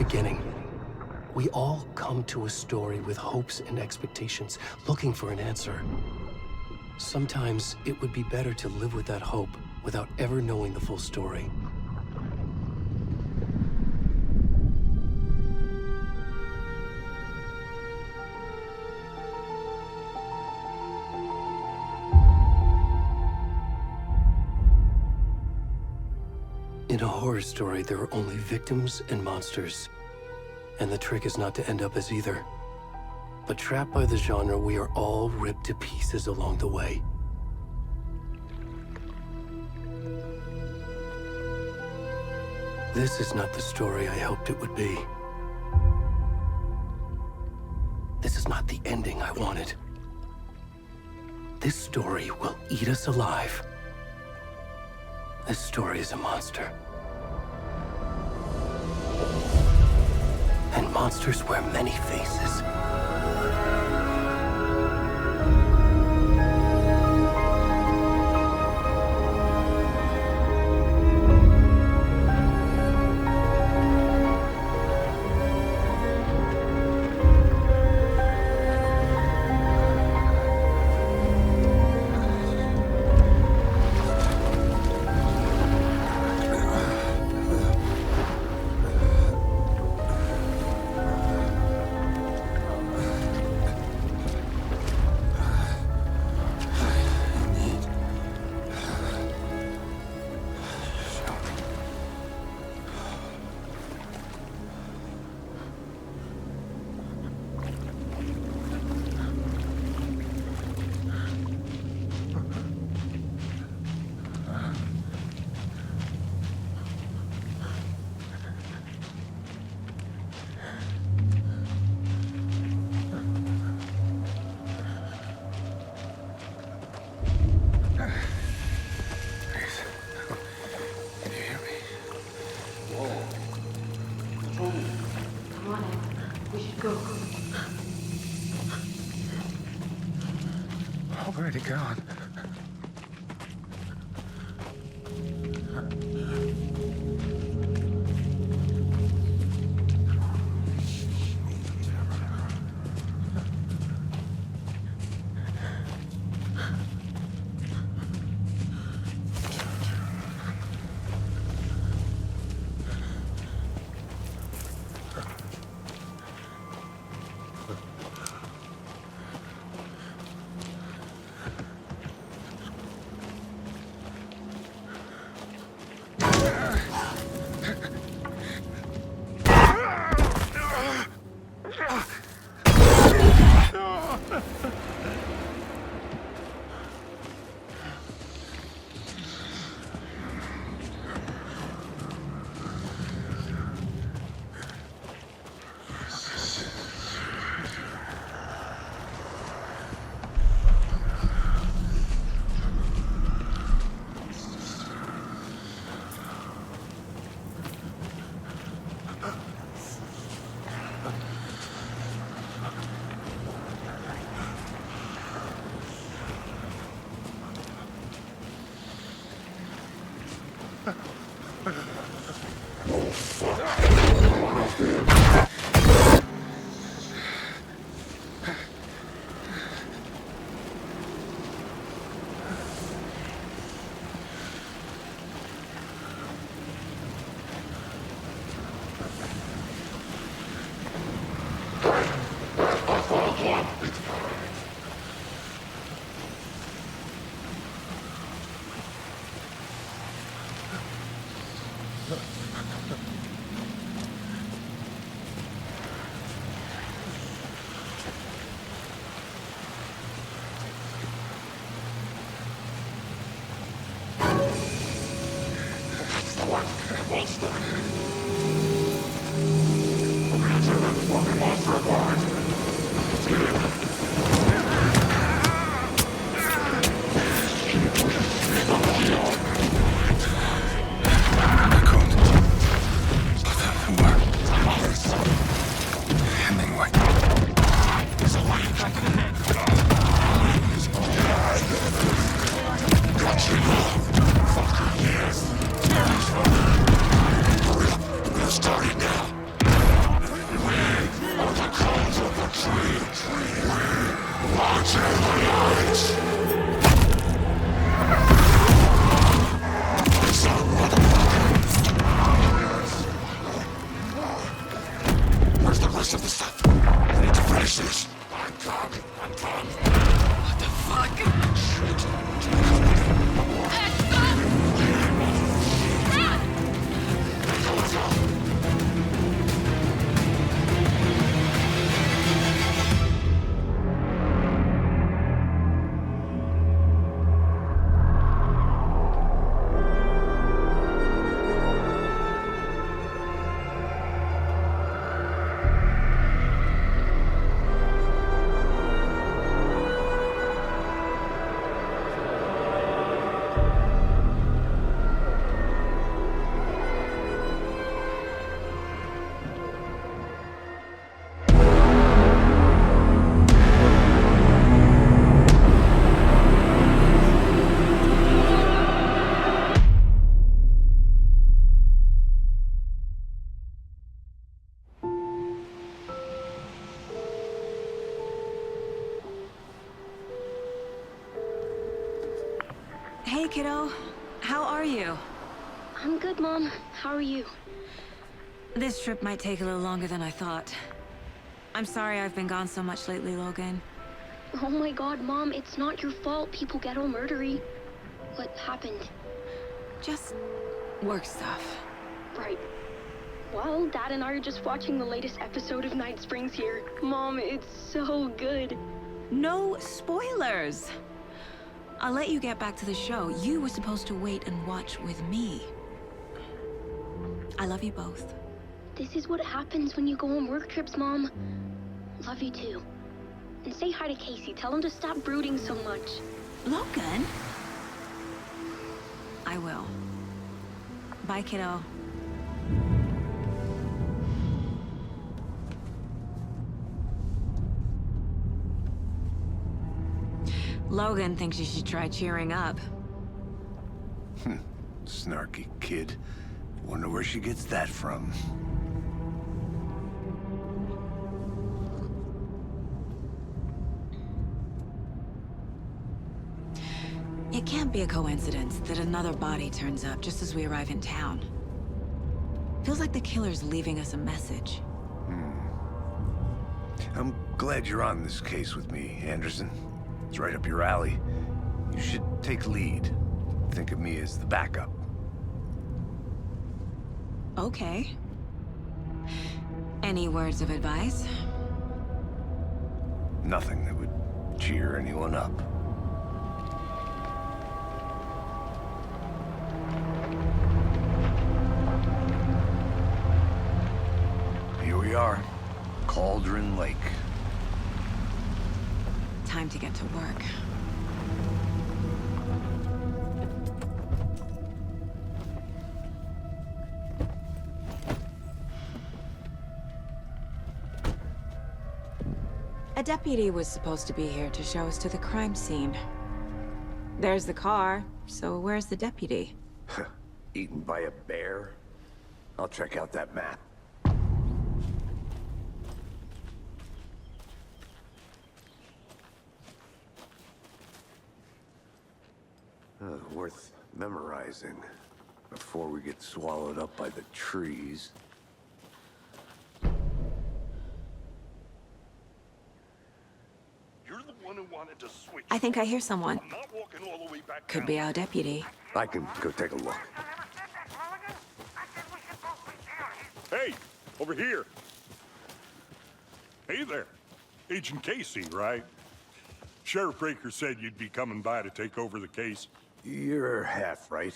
beginning. We all come to a story with hopes and expectations, looking for an answer. Sometimes it would be better to live with that hope without ever knowing the full story. In a horror story, there are only victims and monsters. And the trick is not to end up as either. But trapped by the genre, we are all ripped to pieces along the way. This is not the story I hoped it would be. This is not the ending I wanted. This story will eat us alive. This story is a monster. And monsters wear many faces. Already gone. Starting now. Hi, kiddo. How are you? I'm good, Mom. How are you? This trip might take a little longer than I thought. I'm sorry I've been gone so much lately, Logan. Oh my god, Mom, it's not your fault people get all murdery. What happened? Just work stuff. Right. Well, Dad and I are just watching the latest episode of Night Springs here. Mom, it's so good. No spoilers! I'll let you get back to the show. You were supposed to wait and watch with me. I love you both. This is what happens when you go on work trips, Mom. Love you too. And say hi to Casey. Tell him to stop brooding so much. Logan? I will. Bye, kiddo. Logan thinks you should try cheering up. Snarky kid. Wonder where she gets that from. It can't be a coincidence that another body turns up just as we arrive in town. Feels like the killer's leaving us a message. I'm glad you're on this case with me, Anderson. It's right up your alley. You should take lead. Think of me as the backup. Okay. Any words of advice? Nothing that would cheer anyone up. Here we are. Cauldron Lake. Time to get to work. A deputy was supposed to be here to show us to the crime scene. There's the car, so where's the deputy? Eaten by a bear? I'll check out that map. Worth memorizing before we get swallowed up by the trees. You're the one who wanted to switch. I think I hear someone. I'm not walking all the way back Could down. be our deputy. I can go take a look. Hey, over here. Hey there. Agent Casey, right? Sheriff Breaker said you'd be coming by to take over the case. You're half right.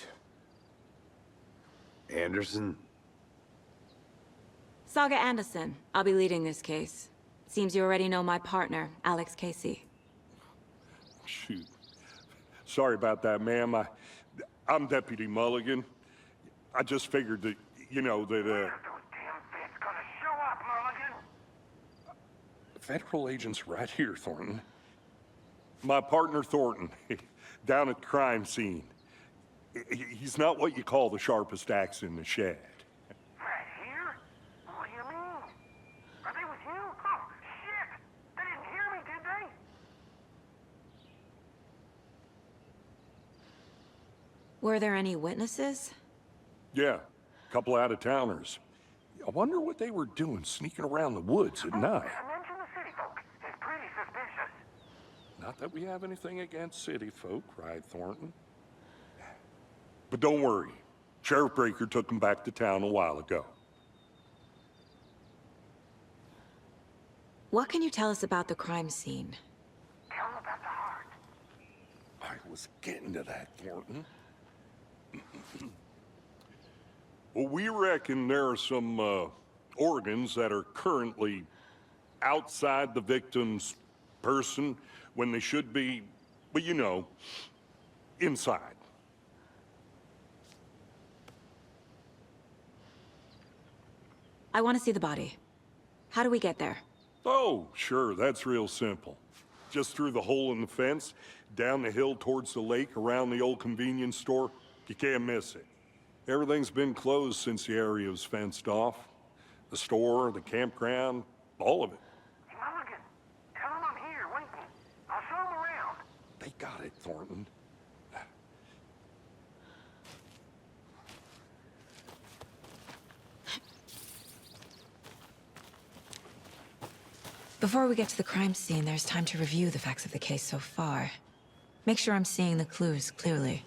Anderson? Saga Anderson. I'll be leading this case. Seems you already know my partner, Alex Casey. Shoot. Sorry about that, ma'am. I'm Deputy Mulligan. I just figured that, you know, that, Federal agent's right here, Thornton. My partner, Thornton, down at the crime scene. He's not what you call the sharpest axe in the shed. Right here? What do you mean? Are they with you? Oh, shit! They didn't hear me, did they? Were there any witnesses? Yeah, a couple out-of-towners. I wonder what they were doing sneaking around the woods at night. Mention the city folk. It's pretty suspicious. Not that we have anything against city folk, right, Thornton? But don't worry. Sheriff Breaker took them back to town a while ago. What can you tell us about the crime scene? Tell them about the heart. I was getting to that, Thornton. Well, we reckon there are some organs that are currently outside the victim's person when they should be, well, you know, inside. I want to see the body. How do we get there? Oh, sure, that's real simple. Just through the hole in the fence, down the hill towards the lake, around the old convenience store. You can't miss it. Everything's been closed since the area was fenced off. The store, the campground, all of it. Hey, Mulligan, tell them I'm here waiting. I'll show them around. They got it, Thornton. Before we get to the crime scene, there's time to review the facts of the case so far. Make sure I'm seeing the clues clearly.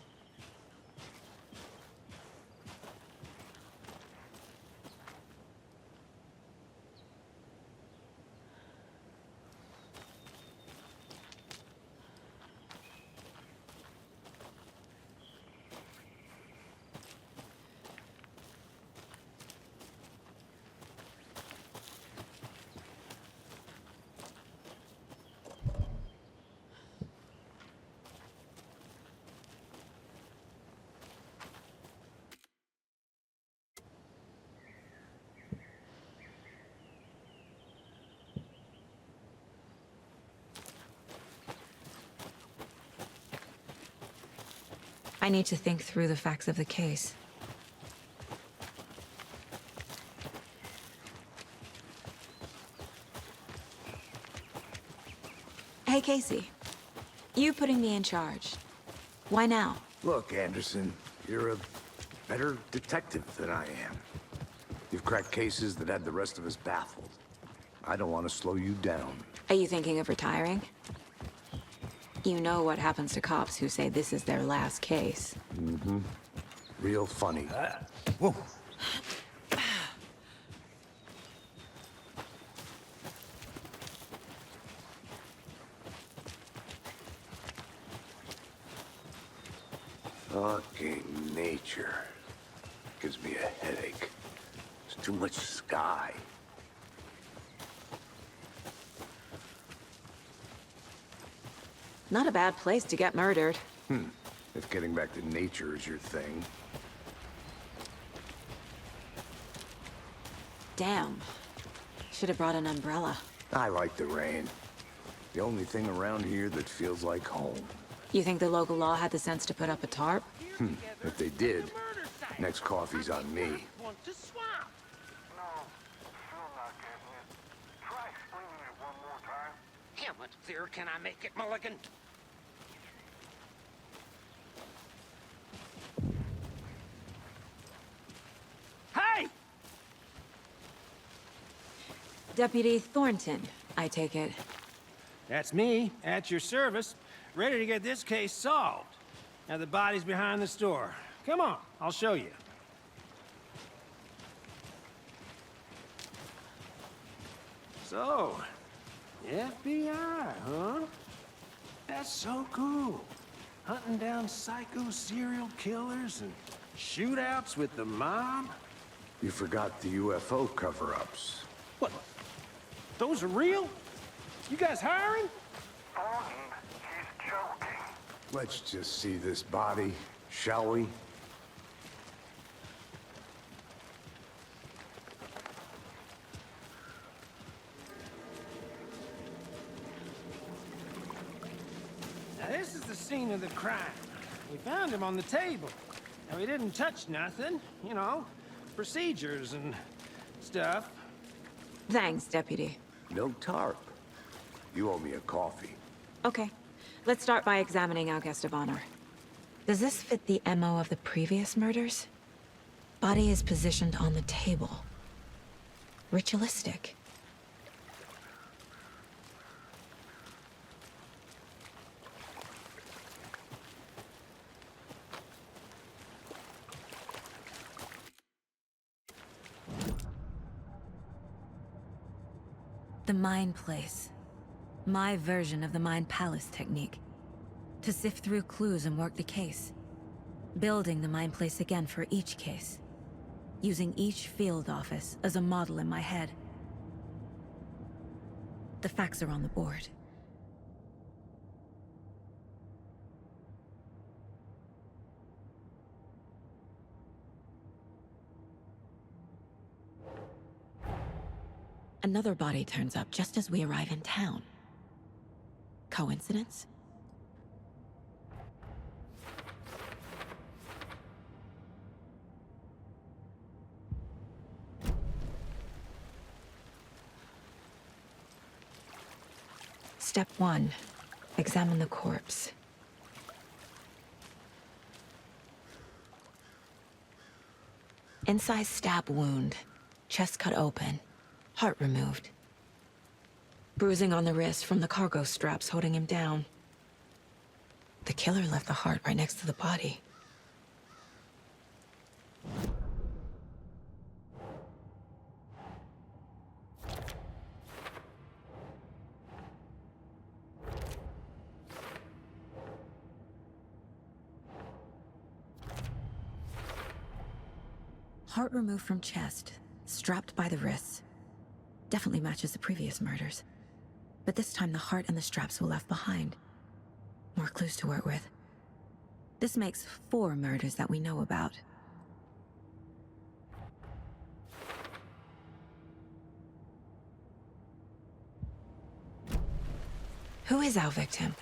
I need to think through the facts of the case. Hey, Casey. You putting me in charge. Why now? Look, Anderson, you're a better detective than I am. You've cracked cases that had the rest of us baffled. I don't want to slow you down. Are you thinking of retiring? You know what happens to cops who say this is their last case. Mm-hmm. Real funny. Whoa. Fucking nature. Gives me a headache. There's too much sky. Not a bad place to get murdered. If getting back to nature is your thing. Damn. Should have brought an umbrella. I like the rain. The only thing around here that feels like home. You think the local law had the sense to put up a tarp? If they did, next coffee's on me. No, still not getting it. Try explaining it one more time. How much clearer can I make it, Mulligan? Hey! Deputy Thornton, I take it. That's me, at your service, ready to get this case solved. Now the body's behind the store. Come on, I'll show you. So, FBI, huh? That's so cool. Hunting down psycho serial killers and shootouts with the mob. You forgot the UFO cover-ups. What? Those are real? You guys hiring? Thornton, he's joking. Let's just see this body, shall we? Now this is the scene of the crime. We found him on the table. Now he didn't touch nothing, you know, procedures and stuff. Thanks, Deputy. No tarp. You owe me a coffee. Okay, let's start by examining our guest of honor. Does this fit the MO of the previous murders? Body is positioned on the table. Ritualistic. The Mind Place. My version of the Mind Palace technique. To sift through clues and work the case. Building the Mind Place again for each case. Using each field office as a model in my head. The facts are on the board. Another body turns up just as we arrive in town. Coincidence? Step 1. Examine the corpse. Incised stab wound. Chest cut open. Heart removed. Bruising on the wrist from the cargo straps holding him down. The killer left the heart right next to the body. Heart removed from chest, strapped by the wrists. Definitely matches the previous murders. But this time the heart and the straps were left behind. More clues to work with. This makes 4 murders that we know about. Who is our victim?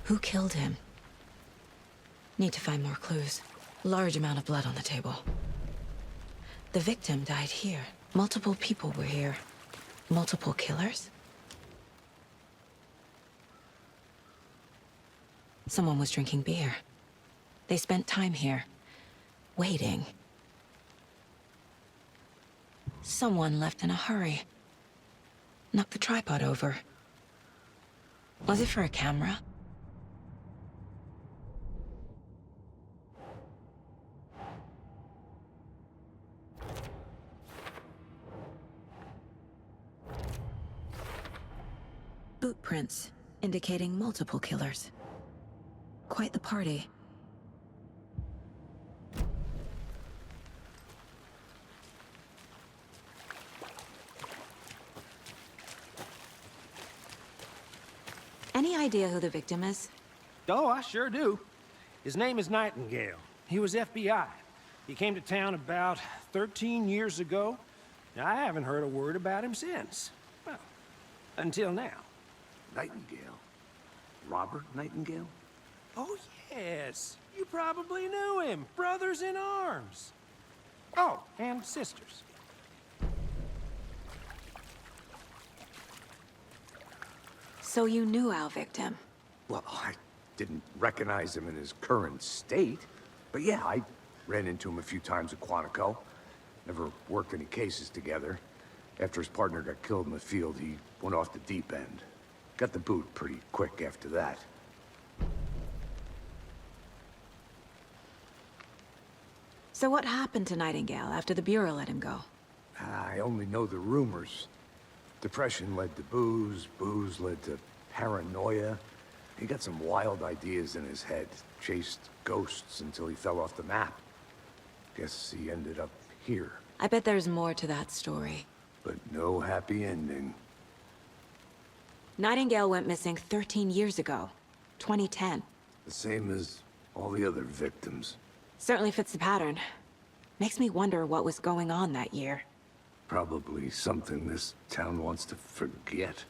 Who killed him? Need to find more clues. Large amount of blood on the table. The victim died here. Multiple people were here. Multiple killers? Someone was drinking beer. They spent time here, waiting. Someone left in a hurry. Knocked the tripod over. Was it for a camera? Boot prints, indicating multiple killers. Quite the party. Any idea who the victim is? Oh, I sure do. His name is Nightingale. He was FBI. He came to town about 13 years ago. I haven't heard a word about him since. Well, until now. Nightingale? Robert Nightingale? Oh, yes. You probably knew him. Brothers in arms. Oh, and sisters. So you knew our victim? Well, I didn't recognize him in his current state. But yeah, I ran into him a few times at Quantico. Never worked any cases together. After his partner got killed in the field, he went off the deep end. Got the boot pretty quick after that. So what happened to Nightingale after the Bureau let him go? I only know the rumors. Depression led to booze, booze led to paranoia. He got some wild ideas in his head, chased ghosts until he fell off the map. Guess he ended up here. I bet there's more to that story. But no happy ending. Nightingale went missing 13 years ago, 2010. The same as all the other victims. Certainly fits the pattern. Makes me wonder what was going on that year. Probably something this town wants to forget.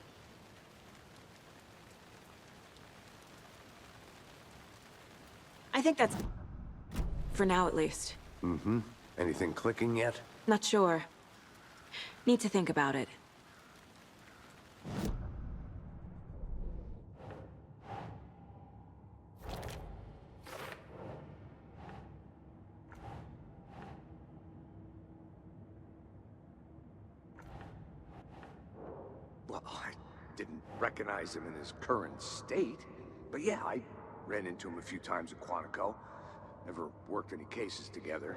I think that's... for now at least. Mm-hmm. Anything clicking yet? Not sure. Need to think about it. Well, I didn't recognize him in his current state. But yeah, I ran into him a few times at Quantico. Never worked any cases together.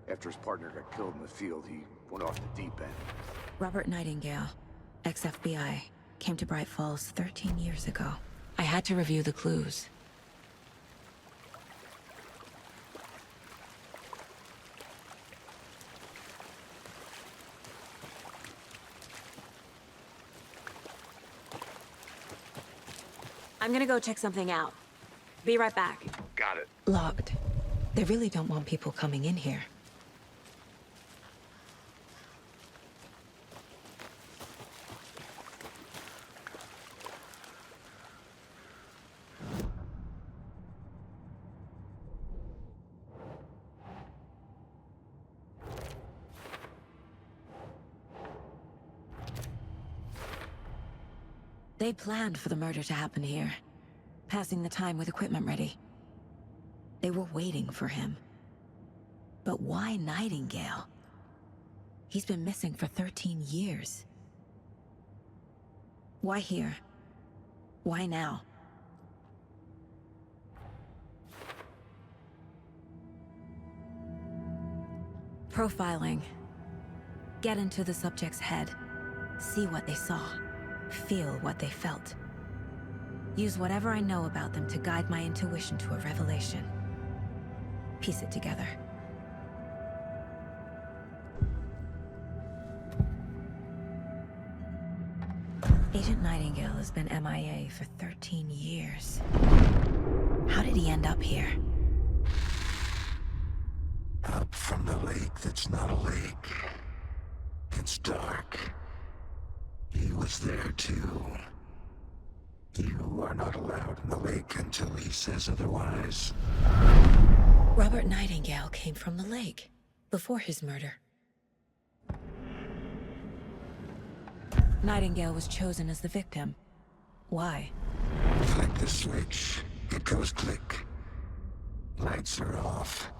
After his partner got killed in the field, he went off the deep end. Robert Nightingale, ex-FBI, came to Bright Falls 13 years ago. I had to review the clues. I'm gonna go check something out. Be right back. Got it. Locked. They really don't want people coming in here. They planned for the murder to happen here, passing the time with equipment ready. They were waiting for him. But why Nightingale? He's been missing for 13 years. Why here? Why now? Profiling. Get into the subject's head. See what they saw. Feel what they felt. Use whatever I know about them to guide my intuition to a revelation. Piece it together. Agent Nightingale has been MIA for 13 years. How did he end up here? Up from the lake that's not a lake. It's dark. He was there too. You are not allowed in the lake until he says otherwise. Robert Nightingale came from the lake, before his murder. Nightingale was chosen as the victim. Why? Flick the switch, it goes click. Lights are off.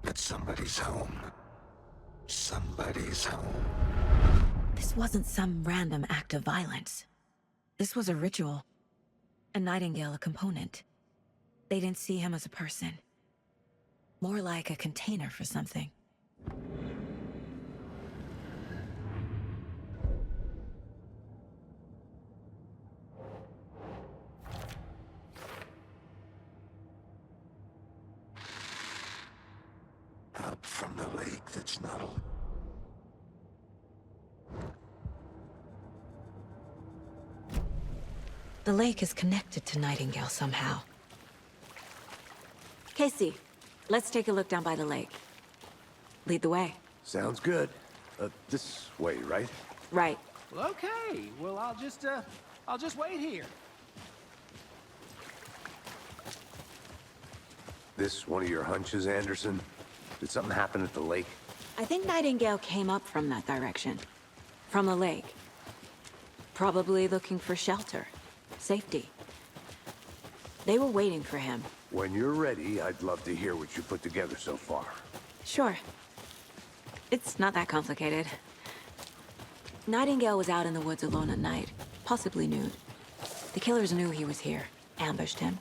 But somebody's home. Somebody's home. This wasn't some random act of violence. This was a ritual. And Nightingale a component. They didn't see him as a person. More like a container for something. Up from the lake that's not a... The lake is connected to Nightingale somehow. Casey, let's take a look down by the lake. Lead the way. Sounds good. This way, right? Right. Well, okay. Well, I'll just wait here. This one of your hunches, Anderson? Did something happen at the lake? I think Nightingale came up from that direction. From the lake. Probably looking for shelter. Safety. They were waiting for him. When you're ready, I'd love to hear what you put together so far. Sure. It's not that complicated. Nightingale was out in the woods alone at night, possibly nude. The killers knew he was here, ambushed him,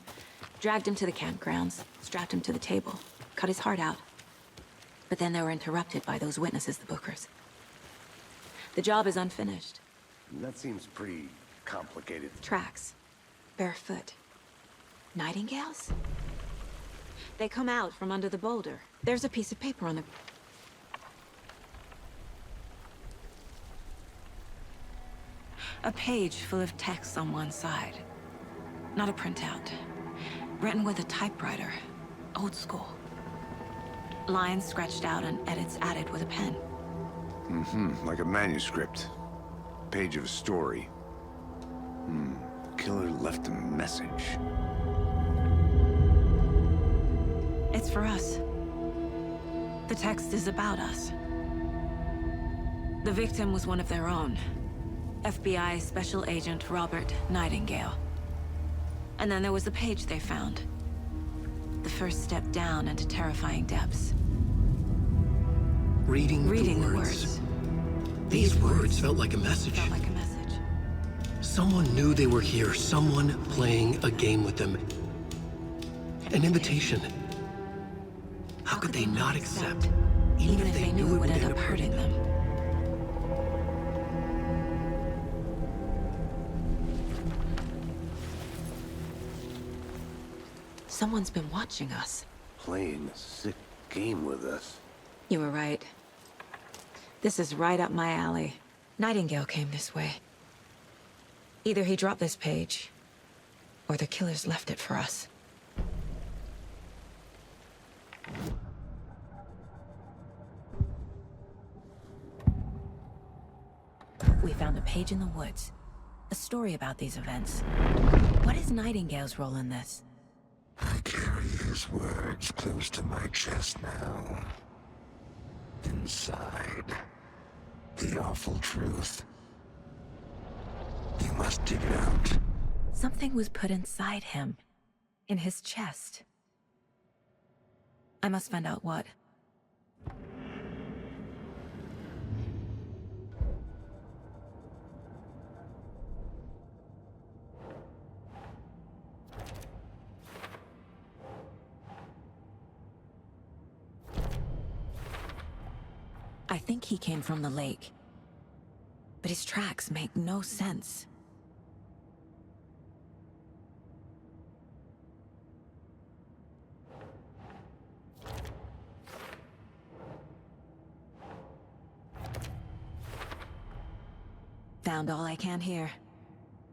dragged him to the campgrounds, strapped him to the table, cut his heart out. But then they were interrupted by those witnesses, the Bookers. The job is unfinished. That seems pretty complicated. Tracks. Barefoot. Nightingales? They come out from under the boulder. There's a piece of paper on the... A page full of text on one side. Not a printout. Written with a typewriter. Old school. Lines scratched out and edits added with a pen. Like a manuscript. Page of a story. The killer left a message. It's for us. The text is about us. The victim was one of their own. FBI Special Agent Robert Nightingale. And then there was the page they found. The first step down into terrifying depths. Reading the words. words. These words felt like a message. Felt like a message. Someone knew they were here, someone playing a game with them. An invitation. How could they not accept, even if they knew it would end up hurting them? Someone's been watching us. Playing a sick game with us. You were right. This is right up my alley. Nightingale came this way. Either he dropped this page, or the killers left it for us. We found a page in the woods. A story about these events. What is Nightingale's role in this? I carry his words close to my chest now. Inside, the awful truth. You must dig it out. Something was put inside him. In his chest. I must find out what. think he came from the lake. But his tracks make no sense. Found all I can here.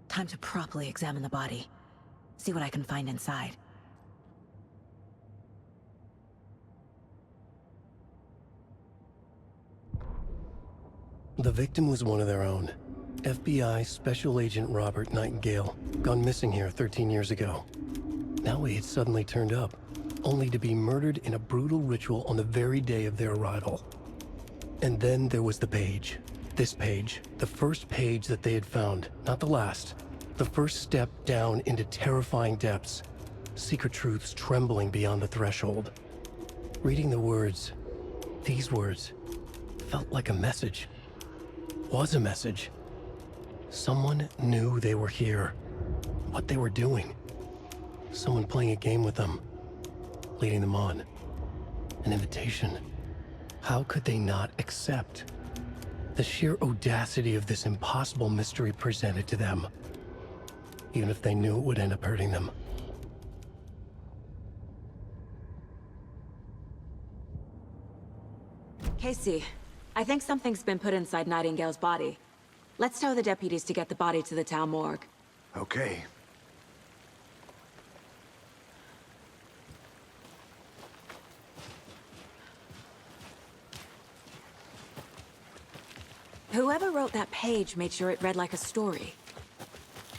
Time to properly examine the body. See what I can find inside. The victim was one of their own. FBI Special Agent Robert Nightingale, gone missing here 13 years ago. Now he had suddenly turned up, only to be murdered in a brutal ritual on the very day of their arrival. And then there was the page. This page, the first page that they had found, not the last. The first step down into terrifying depths. Secret truths trembling beyond the threshold. Reading the words, these words, felt like a message. Was a message. Someone knew they were here. What they were doing. Someone playing a game with them. Leading them on. An invitation. How could they not accept? The sheer audacity of this impossible mystery presented to them. Even if they knew it would end up hurting them. Casey, I think something's been put inside Nightingale's body. Let's tell the deputies to get the body to the town morgue. Okay. Whoever wrote that page made sure it read like a story.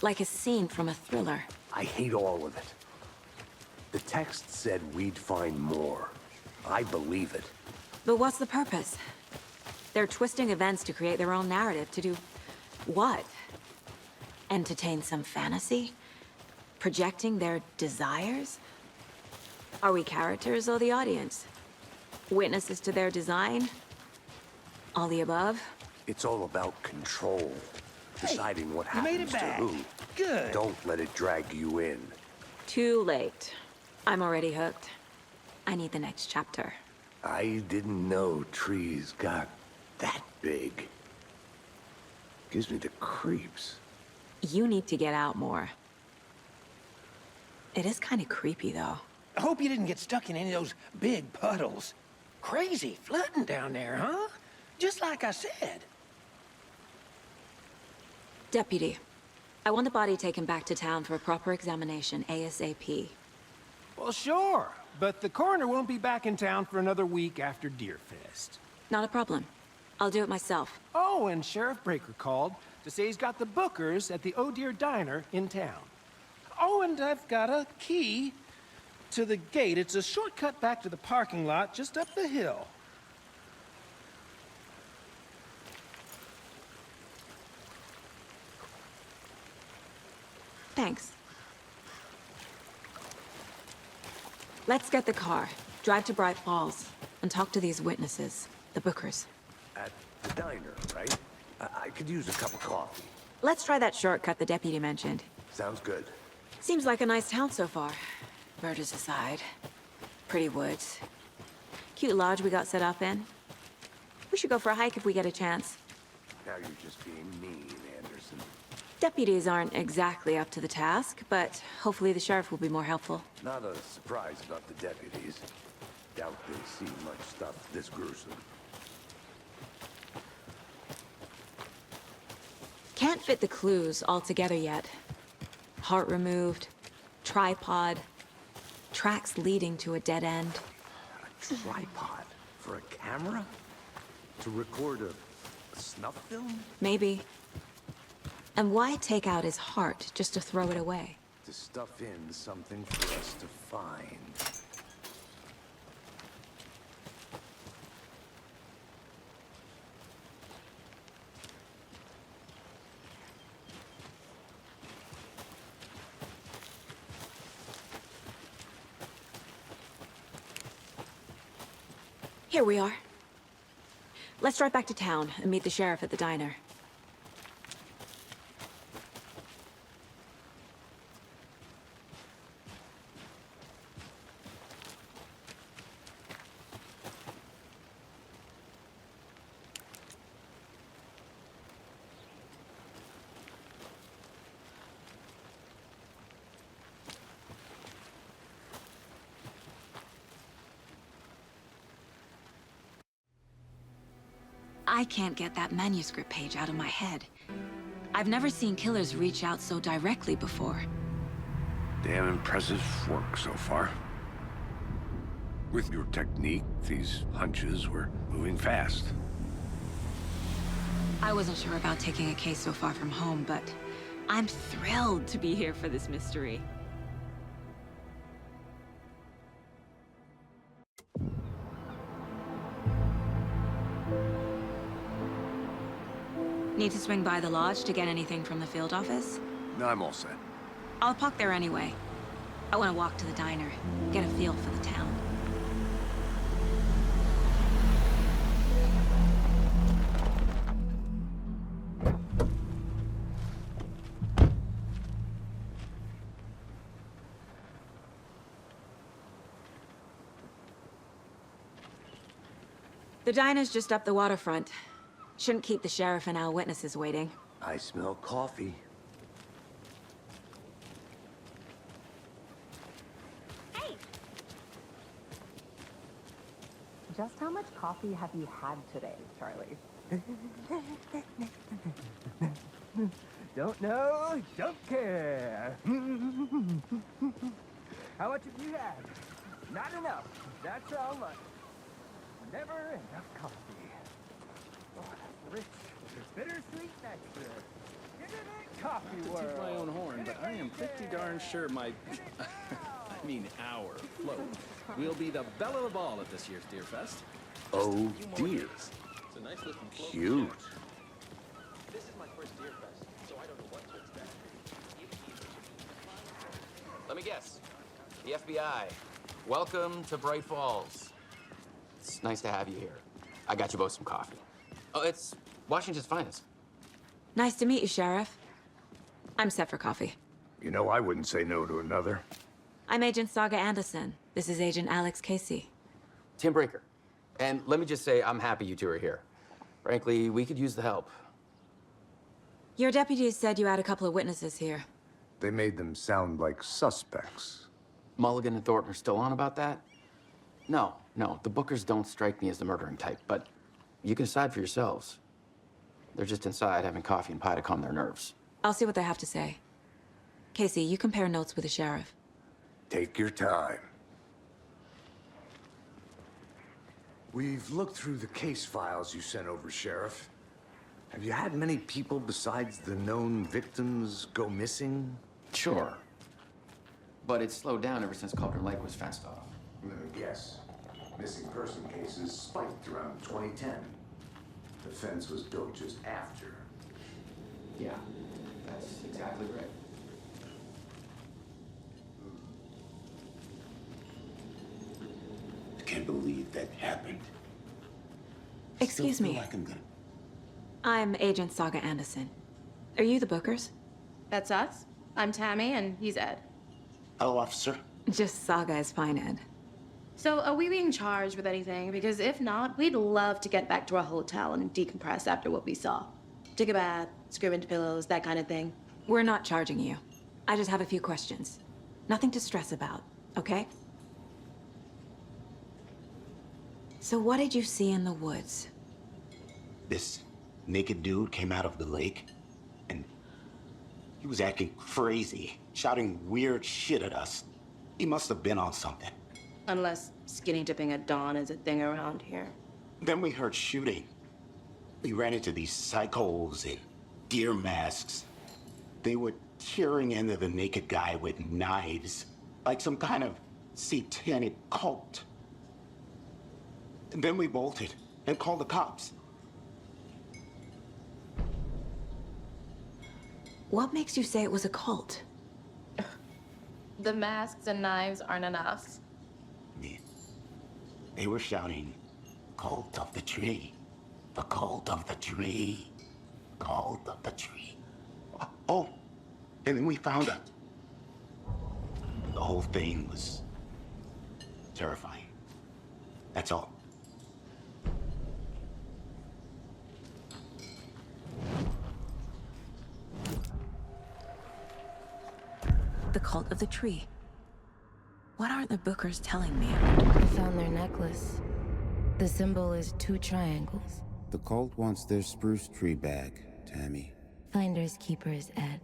Like a scene from a thriller. I hate all of it. The text said we'd find more. I believe it. But what's the purpose? They're twisting events to create their own narrative to do what? Entertain some fantasy? Projecting their desires? Are we characters or the audience? Witnesses to their design? All the above? It's all about control. Deciding what you made happens it to back. who. Good. Don't let it drag you in. Too late. I'm already hooked. I need the next chapter. I didn't know trees got that big. Gives me the creeps. You need to get out more. It is kind of creepy, though. I hope you didn't get stuck in any of those big puddles. Crazy flooding down there, huh? Just like I said. Deputy, I want the body taken back to town for a proper examination, ASAP. Well, sure. But the coroner won't be back in town for another week after Deerfest. Not a problem. I'll do it myself. Oh, and Sheriff Breaker called to say he's got the bookers at the Oh Dear Diner in town. Oh, and I've got a key to the gate. It's a shortcut back to the parking lot just up the hill. Thanks. Let's get the car, drive to Bright Falls, and talk to these witnesses, the bookers. At the diner, right? I could use a cup of coffee. Let's try that shortcut the deputy mentioned. Sounds good. Seems like a nice town so far. Murders aside. Pretty woods. Cute lodge we got set up in. We should go for a hike if we get a chance. Now you're just being mean, Anderson. Deputies aren't exactly up to the task, but hopefully the sheriff will be more helpful. Not a surprise about the deputies. Doubt they've seen much stuff this gruesome. Can't fit the clues all together yet. Heart removed, tripod, tracks leading to a dead end. A tripod? For a camera? To record a snuff film? Maybe. And why take out his heart just to throw it away? To stuff in something for us to find. Here we are. Let's drive back to town and meet the sheriff at the diner. I can't get that manuscript page out of my head. I've never seen killers reach out so directly before. Damn impressive work so far. With your technique, these hunches were moving fast. I wasn't sure about taking a case so far from home, but I'm thrilled to be here for this mystery. Need to swing by the lodge to get anything from the field office? No, I'm all set. I'll park there anyway. I want to walk to the diner, get a feel for the town. The diner's just up the waterfront. Shouldn't keep the sheriff and our witnesses waiting. I smell coffee. Hey! Just how much coffee have you had today, Charlie? Don't know, don't care. How much have you had? Not enough. That's how much. Never enough coffee. Oh, that's rich. Bittersweet nectar. Get it in coffee To world. toot my own horn, but I am pretty darn sure my... I mean our float will be the belle of the ball at this year's Deer Fest. Oh dear. It's a nice looking float. Cute. This is my first Deer Fest, so I don't know what to expect. Let me guess. The FBI. Welcome to Bright Falls. It's nice to have you here. I got you both some coffee. Oh, it's Washington's finest. Nice to meet you, Sheriff. I'm set for coffee. You know, I wouldn't say no to another. I'm Agent Saga Anderson. This is Agent Alex Casey. Tim Breaker. And let me just say, I'm happy you two are here. Frankly, we could use the help. Your deputies said you had a couple of witnesses here. They made them sound like suspects. Mulligan and Thornton are still on about that? No, the Bookers don't strike me as the murdering type, but you can decide for yourselves. They're just inside having coffee and pie to calm their nerves. I'll see what they have to say. Casey, you compare notes with the sheriff. Take your time. We've looked through the case files you sent over, Sheriff. Have you had many people besides the known victims go missing? Sure. But it's slowed down ever since Cauldron Lake was fenced off. Let me guess. Missing person cases spiked around 2010. The fence was built just after. Yeah, that's exactly right. I can't believe that happened. Excuse Still feel me. like I'm gonna... I'm Agent Saga Anderson. Are you the Bookers? That's us. I'm Tammy, and he's Ed. Hello, officer. Just Saga is fine, Ed. So, are we being charged with anything? Because if not, we'd love to get back to our hotel and decompress after what we saw. Take a bath, scream into pillows, that kind of thing. We're not charging you. I just have a few questions. Nothing to stress about, okay? So what did you see in the woods? This naked dude came out of the lake, and he was acting crazy, shouting weird shit at us. He must have been on something. Unless skinny dipping at dawn is a thing around here. Then we heard shooting. We ran into these psychos in deer masks. They were tearing into the naked guy with knives, like some kind of satanic cult. And then we bolted and called the cops. What makes you say it was a cult? The masks and knives aren't enough. They were shouting, "Cult of the tree, the cult of the tree, cult of the tree." Oh, and then we found out. The whole thing was terrifying. That's all. The cult of the tree. What aren't the Bookers telling me? I found their necklace. The symbol is 2 triangles. The cult wants their spruce tree back, Tammy. Finders keepers, Ed.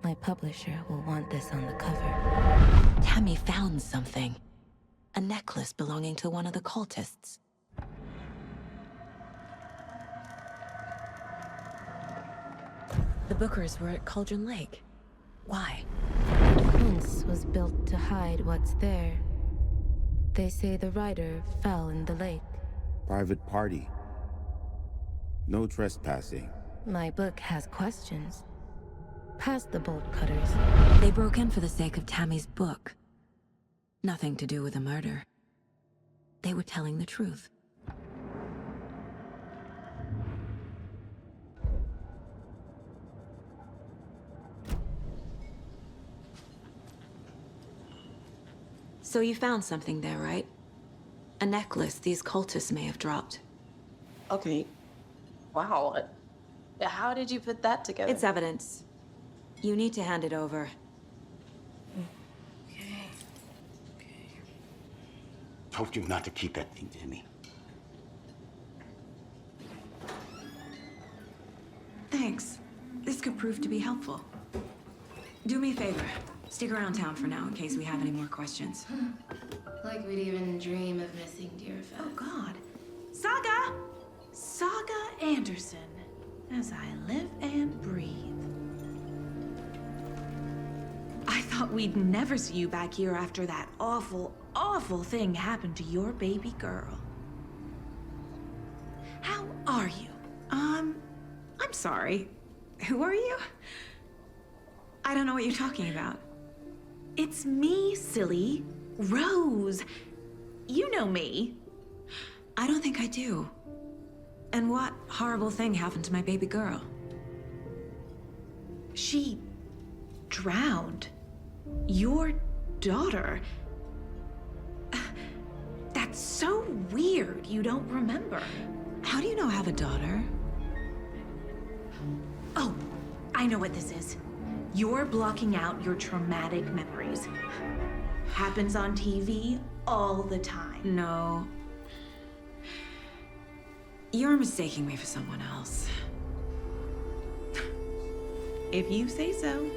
My publisher will want this on the cover. Tammy found something. A necklace belonging to one of the cultists. The Bookers were at Cauldron Lake. Why? The fence was built to hide what's there. They say the rider fell in the lake. Private party. No trespassing. My book has questions. Past the bolt cutters. They broke in for the sake of Tammy's book. Nothing to do with a murder. They were telling the truth. So you found something there, right? A necklace these cultists may have dropped. Okay. Wow. How did you put that together? It's evidence. You need to hand it over. Told you not to keep that thing, Tammy. Thanks. This could prove to be helpful. Do me a favor. Stick around town for now in case we have any more questions. Like we'd even dream of missing dear Fez. Oh, God. Saga! Saga Anderson. As I live and breathe. I thought we'd never see you back here after that awful, awful thing happened to your baby girl. How are you? I'm sorry. Who are you? I don't know what you're talking about. It's me, silly. Rose. You know me. I don't think I do. And what horrible thing happened to my baby girl? She drowned. Your daughter. That's so weird you don't remember. How do you know I have a daughter? Oh, I know what this is. You're blocking out your traumatic memories. Happens on TV all the time. No. You're mistaking me for someone else. If you say so.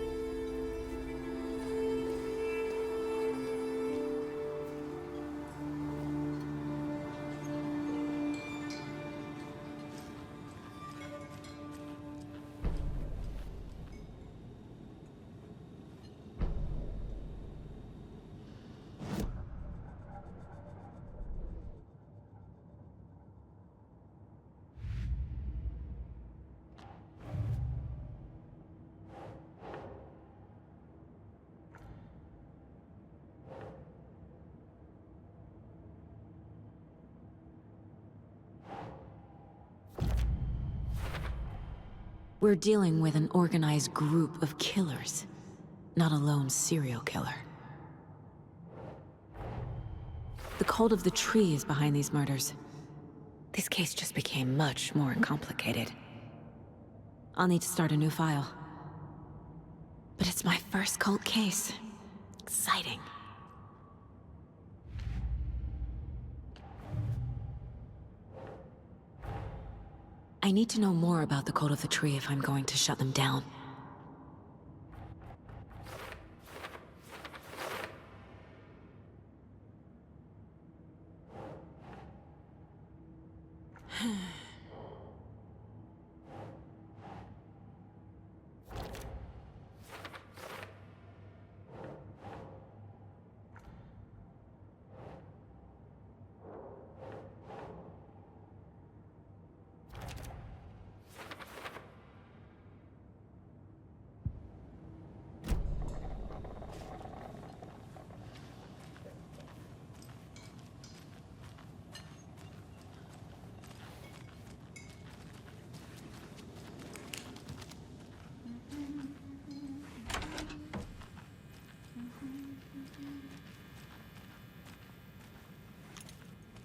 We're dealing with an organized group of killers, not a lone serial killer. The cult of the tree is behind these murders. This case just became much more complicated. I'll need to start a new file. But it's my first cult case. Exciting. I need to know more about the cult of the tree if I'm going to shut them down.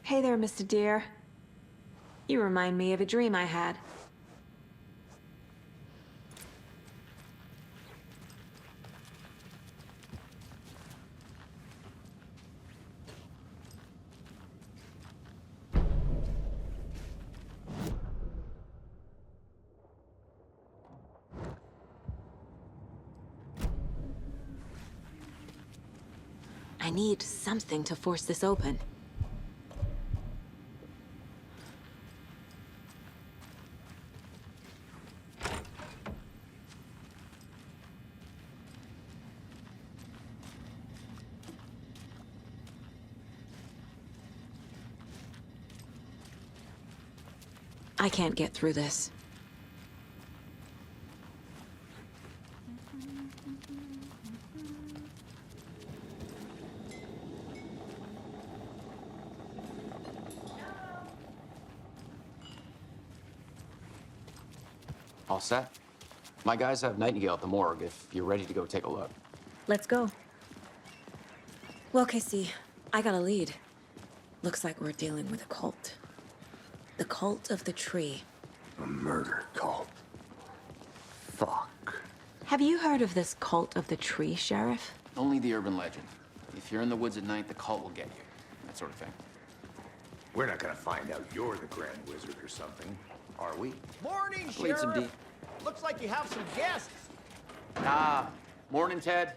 Hey there, Mr. Deer. You remind me of a dream I had. I need something to force this open. I can't get through this. All set? My guys have Nightingale at the morgue if you're ready to go take a look. Let's go. Well, Casey, I got a lead. Looks like we're dealing with a cult. The cult of the tree. A murder cult. Fuck. Have you heard of this cult of the tree, Sheriff? Only the urban legend. If you're in the woods at night, the cult will get you. That sort of thing. We're not gonna find out you're the Grand Wizard or something, are we? Morning, I played some Sheriff. Looks like you have some guests. Ah, morning, Ted.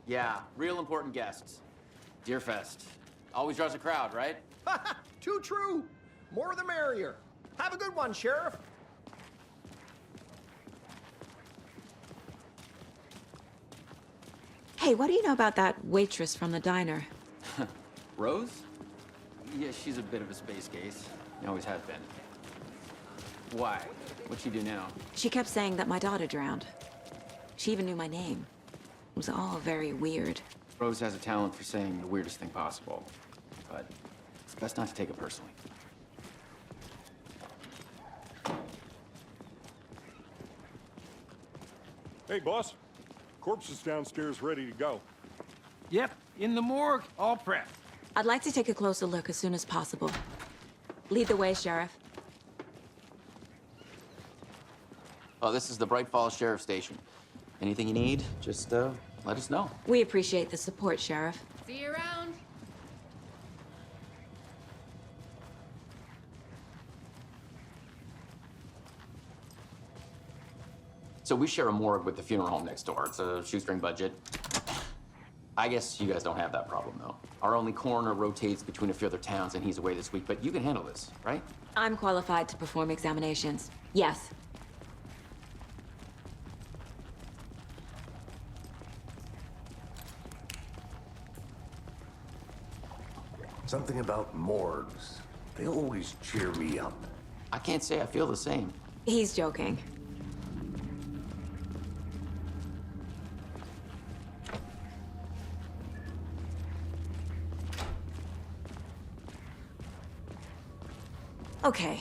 Yeah, real important guests. Deerfest. Always draws a crowd, right? Too true. More the merrier. Have a good one, Sheriff. Hey, what do you know about that waitress from the diner? Rose? Yeah, she's a bit of a space case. Always has been. Why? What'd she do now? She kept saying that my daughter drowned. She even knew my name. It was all very weird. Rose has a talent for saying the weirdest thing possible. But it's best not to take it personally. Hey, boss. Corpse is downstairs ready to go. Yep, in the morgue, all prepped. I'd like to take a closer look as soon as possible. Lead the way, Sheriff. Oh, this is the Bright Falls Sheriff Station. Anything you need, just let us know. We appreciate the support, Sheriff. See you around. So we share a morgue with the funeral home next door. It's a shoestring budget. I guess you guys don't have that problem, though. Our only coroner rotates between a few other towns, and he's away this week, but you can handle this, right? I'm qualified to perform examinations. Yes. Something about morgues. They always cheer me up. I can't say I feel the same. He's joking. Okay,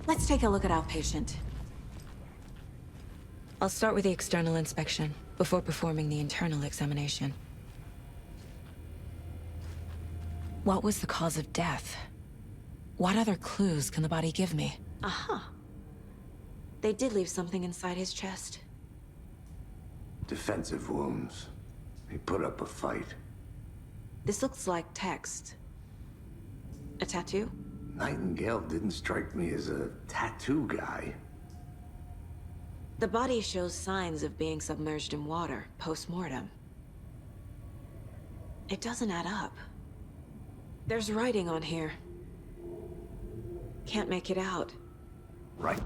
let's take a look at our patient. I'll start with the external inspection before performing the internal examination. What was the cause of death? What other clues can the body give me? Aha. They did leave something inside his chest. Defensive wounds. He put up a fight. This looks like text. A tattoo? Nightingale didn't strike me as a tattoo guy. The body shows signs of being submerged in water post-mortem. It doesn't add up. There's writing on here. Can't make it out. Right.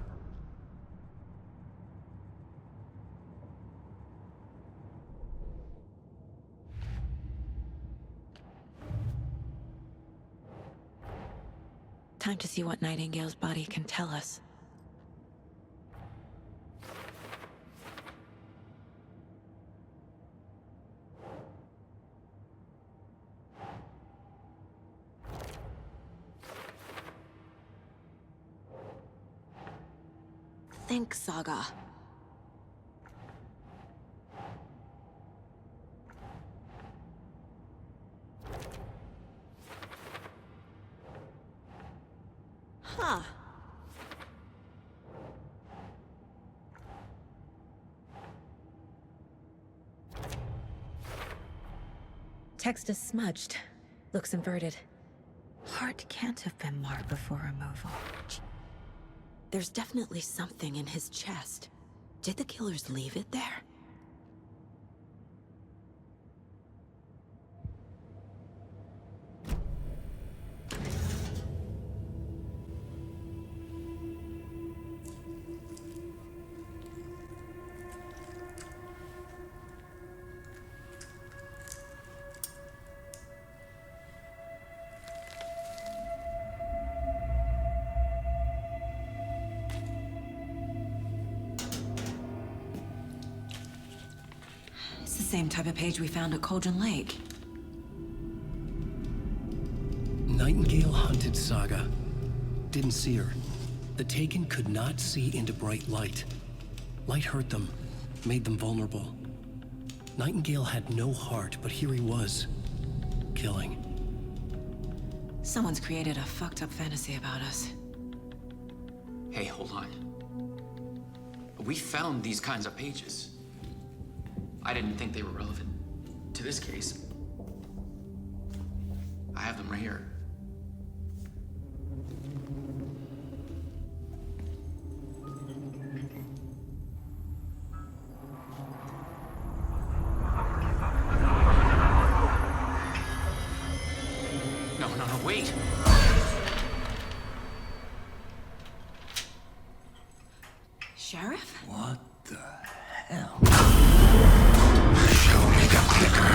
Time to see what Nightingale's body can tell us. Think Saga. Huh. Text is smudged. Looks inverted. Heart can't have been marked before removal. There's definitely something in his chest. Did the killers leave it there? same type of page we found at Cauldron Lake. Nightingale hunted Saga. Didn't see her. The Taken could not see into bright light. Light hurt them, made them vulnerable. Nightingale had no heart, but here he was, killing. Someone's created a fucked up fantasy about us. Hey, hold on. We found these kinds of pages. I didn't think they were relevant to this case. I have them right here. No, wait! Sheriff? What the hell? Show me the clicker.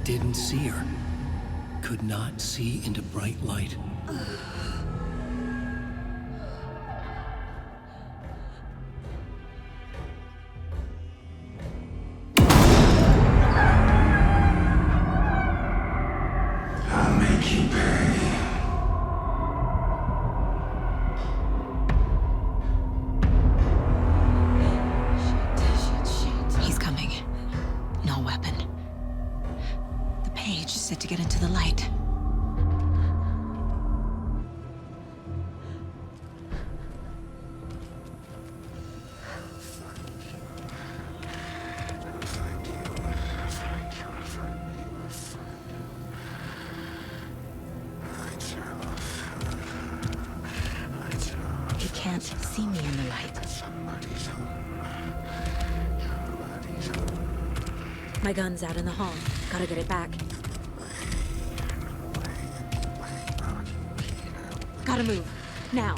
Didn't see her. Could not see into bright light. I'll make you pay. He's coming. No weapon. The page is set to get into the light. He can't see me in the light. My gun's out in the hall. Gotta get it back. Gotta move. Now.